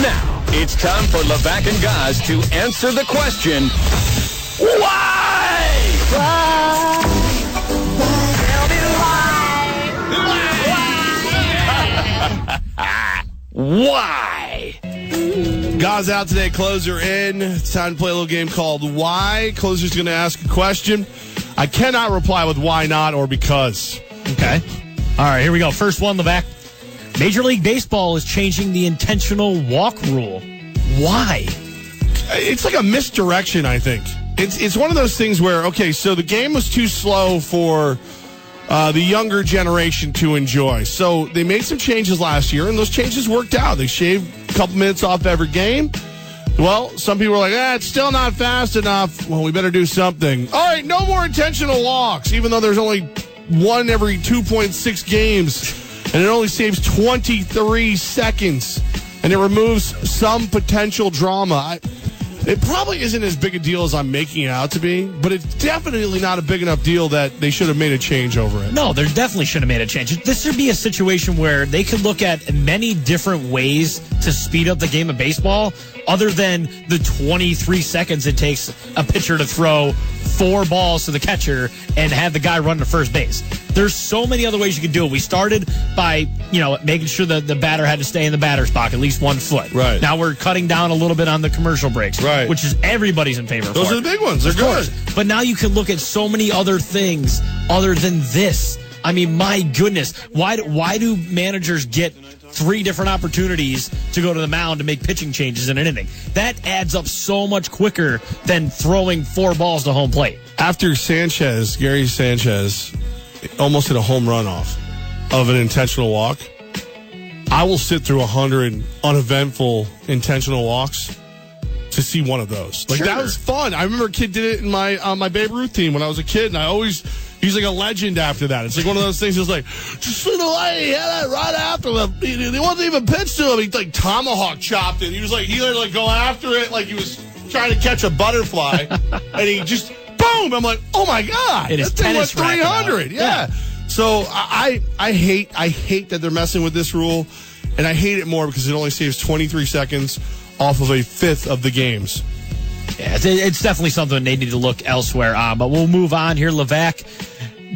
Now, it's time for Levack and Goz to answer the question, why? Why? Tell me why? Goz out today, closer in. It's time to play a little game called Why. Closer's going to ask a question. I cannot reply with why not or because. Okay. All right, here we go. First one, Levack. Major League Baseball is changing the intentional walk rule. Why? It's like a misdirection, I think. It's one of those things where, okay, so the game was too slow for the younger generation to enjoy. So they made some changes last year, and those changes worked out. They shaved a couple minutes off every game. Well, some people were like, it's still not fast enough. Well, we better do something. All right, no more intentional walks, even though there's only one every 2.6 games, and it only saves 23 seconds, and it removes some potential drama. It probably isn't as big a deal as I'm making it out to be, but it's definitely not a big enough deal that they should have made a change over it. No, they definitely should have made a change. This should be a situation where they could look at many different ways to speed up the game of baseball other than the 23 seconds it takes a pitcher to throw 4 balls to the catcher and have the guy run to first base. There's so many other ways you could do it. We started by, making sure that the batter had to stay in the batter's box at least 1 foot. Right. Now we're cutting down a little bit on the commercial breaks, right, which is everybody's in favor of. Those are the big ones. They're good. But now you can look at so many other things other than this. I mean, my goodness. Why do managers get 3 different opportunities to go to the mound to make pitching changes in an inning? That adds up so much quicker than throwing 4 balls to home plate. After Gary Sanchez almost hit a home run off of an intentional walk, I will sit through 100 uneventful intentional walks to see one of those. Like, sure. That was fun. I remember a kid did it in my Babe Ruth team when I was a kid, and he's like a legend after that. It's like one of those things that's like, just slid away. He had that right after him. He wasn't even pitched to him. He like tomahawk chopped it. He was like go after it like he was trying to catch a butterfly, and he just boom. I'm like, oh my god, that thing went 300. Yeah. So I hate that they're messing with this rule, and I hate it more because it only saves 23 seconds off of a fifth of the games. Yeah, it's definitely something they need to look elsewhere on. But we'll move on here, Levack.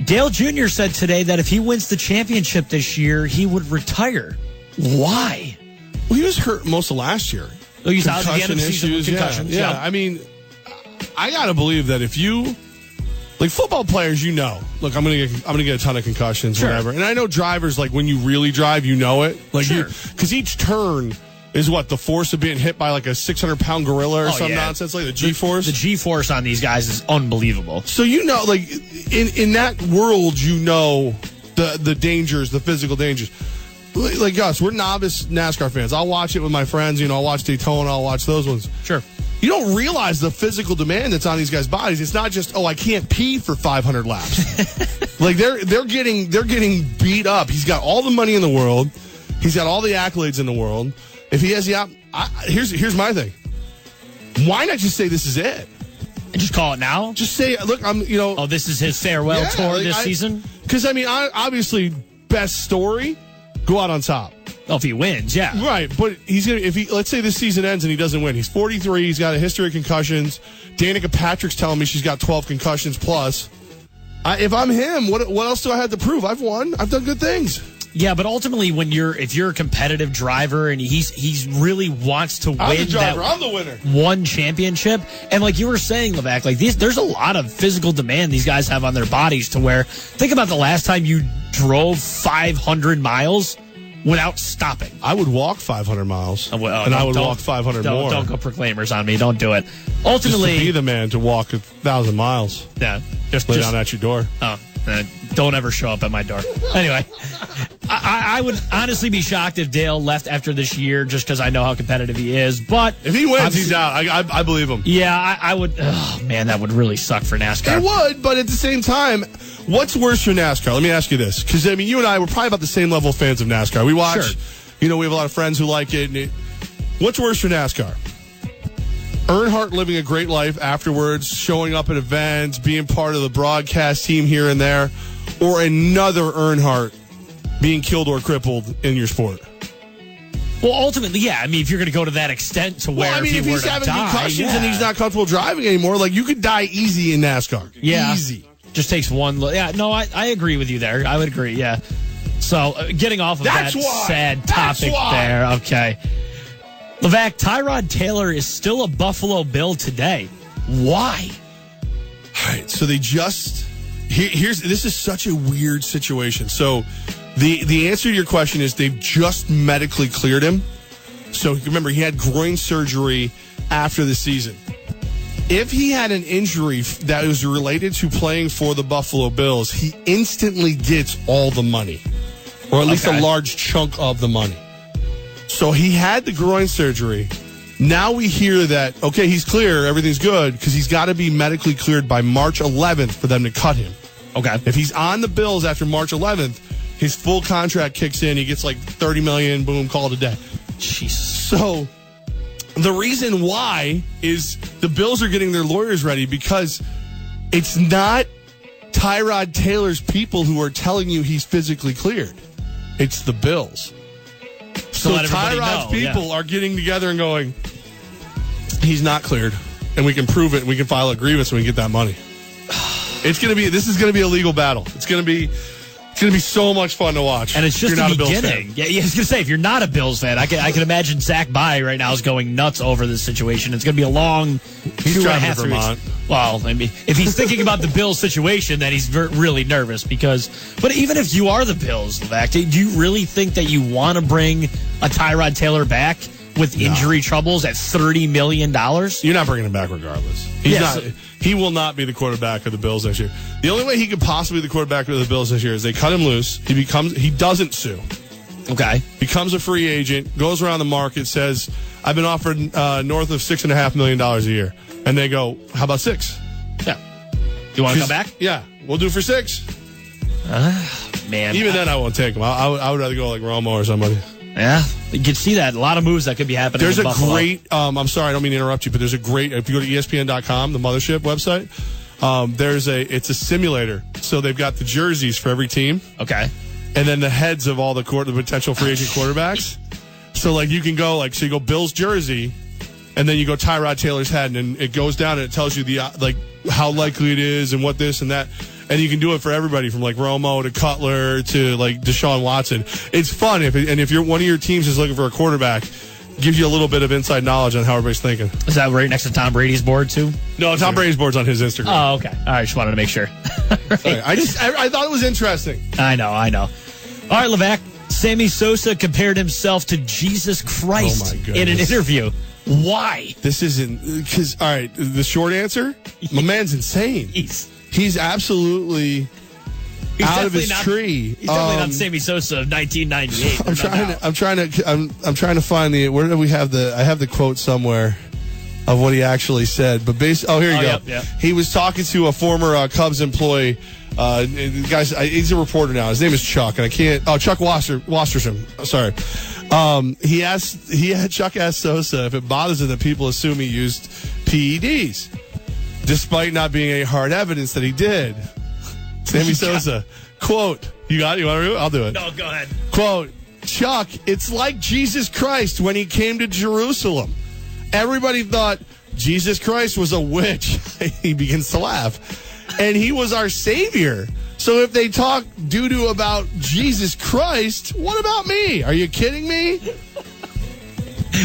Dale Jr. said today that if he wins the championship this year, he would retire. Why? Well, he was hurt most of last year. Oh, he's out at the end of the season with concussions. Yeah. I mean, I gotta believe that if you, like football players, look, I'm gonna get a ton of concussions, sure, whatever. And I know drivers, like when you really drive, it, like, sure, because each turn is what, the force of being hit by like a 600-pound gorilla or some nonsense, like the G-force? The G-force on these guys is unbelievable. So like in that world, the dangers, the physical dangers. Like us, we're novice NASCAR fans. I'll watch it with my friends. I'll watch Daytona. I'll watch those ones. Sure. You don't realize the physical demand that's on these guys' bodies. It's not just, I can't pee for 500 laps. Like they're getting beat up. He's got all the money in the world. He's got all the accolades in the world. If he has here's my thing. Why not just say this is it? And just call it now? Just say, look, Oh, this is his farewell tour this season? Because, obviously, best story, go out on top. Oh, if he wins, yeah. Right, but let's say this season ends and he doesn't win. He's 43, he's got a history of concussions. Danica Patrick's telling me she's got 12 concussions plus. If I'm him, what else do I have to prove? I've won. I've done good things. Yeah, but ultimately, if you're a competitive driver and he's really wants to win, I'm the driver. I'm the winner. One championship, and like you were saying, Levack, like there's a lot of physical demand these guys have on their bodies. To where, think about the last time you drove 500 miles without stopping. I would walk 500 miles, and I would walk 500 more. Don't go proclaimers on me. Don't do it. Ultimately, just to be the man to walk 1,000 miles. Yeah, just lay down at your door. Oh. Don't ever show up at my door. Anyway, I would honestly be shocked if Dale left after this year just because I know how competitive he is. But if he wins, he's out. I believe him. Yeah, I would. Oh, man, that would really suck for NASCAR. It would, but at the same time, what's worse for NASCAR? Let me ask you this. Because, you and I, we're probably about the same level of fans of NASCAR. We watch, sure, we have a lot of friends who like it. What's worse for NASCAR? Earnhardt living a great life afterwards, showing up at events, being part of the broadcast team here and there, or another Earnhardt being killed or crippled in your sport? Well, ultimately, yeah. I mean, if you're going to go to that extent to where if he's having concussions and he's not comfortable driving anymore, like you could die easy in NASCAR. Yeah. Easy. Just takes one. Yeah, no, I agree with you there. I would agree, yeah. So, getting off of sad topic there. Okay. Levack, Tyrod Taylor is still a Buffalo Bill today. Why? All right, so they just... This is such a weird situation. So the answer to your question is they've just medically cleared him. So remember, he had groin surgery after the season. If he had an injury that was related to playing for the Buffalo Bills, he instantly gets all the money, or at least a large chunk of the money. So he had the groin surgery. Now we hear that, okay, he's clear, everything's good, because he's got to be medically cleared by March 11th for them to cut him. Okay. If he's on the Bills after March 11th, his full contract kicks in. He gets like $30 million, boom, call it a day. Jesus. So the reason why is the Bills are getting their lawyers ready because it's not Tyrod Taylor's people who are telling you he's physically cleared. It's the Bills. So Tyrod's people are getting together and going, he's not cleared, and we can prove it, and we can file a grievance, and we can get that money. This is gonna be a legal battle. It's gonna be so much fun to watch. And it's just the beginning. Yeah, I was gonna say, if you're not a Bills fan, I can imagine Zach Bye right now is going nuts over this situation. It's gonna be a long 2.5 3 weeks. Well, I mean, if he's thinking about the Bills situation, then he's really nervous but even if you are the Bills, Levack, do you really think that you want to bring a Tyrod Taylor back with injury troubles at $30 million? You're not bringing him back regardless. He will not be the quarterback of the Bills next year. The only way he could possibly be the quarterback of the Bills this year is they cut him loose. He doesn't sue. Okay. Becomes a free agent, goes around the market, says, I've been offered north of $6.5 million a year. And they go, how about 6? Yeah. You want to come back? Yeah. We'll do for 6. Man. Even then, I won't take him. I would rather go like Romo or somebody. Yeah, you can see that. A lot of moves that could be happening. There's a great, I'm sorry, I don't mean to interrupt you, but there's a great, if you go to ESPN.com, the mothership website, it's a simulator. So they've got the jerseys for every team. Okay. And then the heads of all the potential free agent quarterbacks. So like you can go, so you go Bill's jersey, and then you go Tyrod Taylor's head, and it goes down and it tells you how likely it is and what this and that. And you can do it for everybody from like Romo to Cutler to like Deshaun Watson. It's fun if you're one of your teams is looking for a quarterback, gives you a little bit of inside knowledge on how everybody's thinking. Is that right next to Tom Brady's board too? No, Tom Brady's board's on his Instagram. Oh, okay. All right, just wanted to make sure. Right. I thought it was interesting. I know. All right, Levack. Sammy Sosa compared himself to Jesus Christ in an interview. Why? This isn't because. All right, the short answer: my man's insane. He's absolutely out of his tree. He's definitely not Sammy Sosa of 1998. I'm trying to find where do we have I have the quote somewhere of what he actually said. But here you go. Yep. He was talking to a former Cubs employee. Guys, he's a reporter now. His name is Chuck, and I can't. Oh, Chuck Wassersham. Sorry. Chuck asked Sosa if it bothers him that people assume he used PEDs. Despite not being any hard evidence that he did. Sammy Sosa, quote, you got it? You want to do it? I'll do it. No, go ahead. Quote, Chuck, it's like Jesus Christ when he came to Jerusalem. Everybody thought Jesus Christ was a witch. He begins to laugh. And he was our savior. So if they talk doo-doo about Jesus Christ, what about me? Are you kidding me?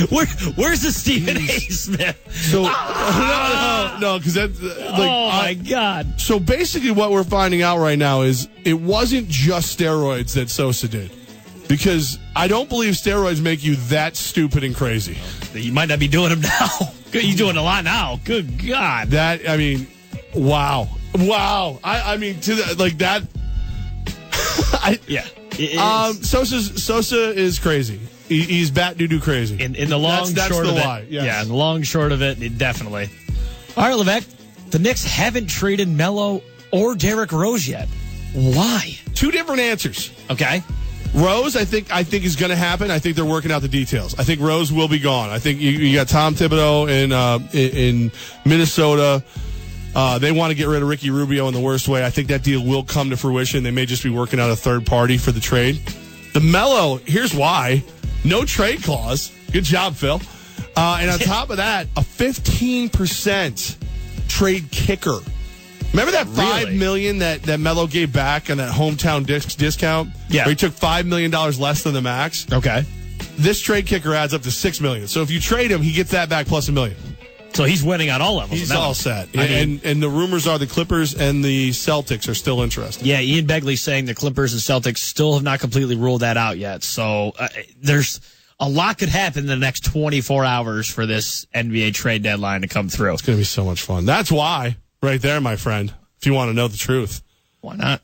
Where's the Stephen A. Smith? So no, because that's my God. So basically, what we're finding out right now is it wasn't just steroids that Sosa did, because I don't believe steroids make you that stupid and crazy. You might not be doing them now. You're doing a lot now. Good God. Wow. I mean, to that. Yeah. Sosa is crazy. He's bat doo-doo crazy. In the long short of it. Yes. Yeah, in the long short of it, definitely. All right, Levack. The Knicks haven't traded Melo or Derrick Rose yet. Why? 2 different answers. Okay. Rose, I think is going to happen. I think they're working out the details. I think Rose will be gone. I think you got Tom Thibodeau in Minnesota. They want to get rid of Ricky Rubio in the worst way. I think that deal will come to fruition. They may just be working out a third party for the trade. The Melo, here's why. No trade clause. Good job, Phil. And on top of that, a 15% trade kicker. Remember that $5 million that Melo gave back on that hometown discount? Yeah. Where he took $5 million less than the max? Okay. This trade kicker adds up to $6 million. So if you trade him, he gets that back plus $1 million. So he's winning on all levels. He's all set. And the rumors are the Clippers and the Celtics are still interested. Yeah, Ian Begley's saying the Clippers and Celtics still have not completely ruled that out yet. So there's a lot could happen in the next 24 hours for this NBA trade deadline to come through. It's going to be so much fun. That's why, right there, my friend, if you want to know the truth. Why not?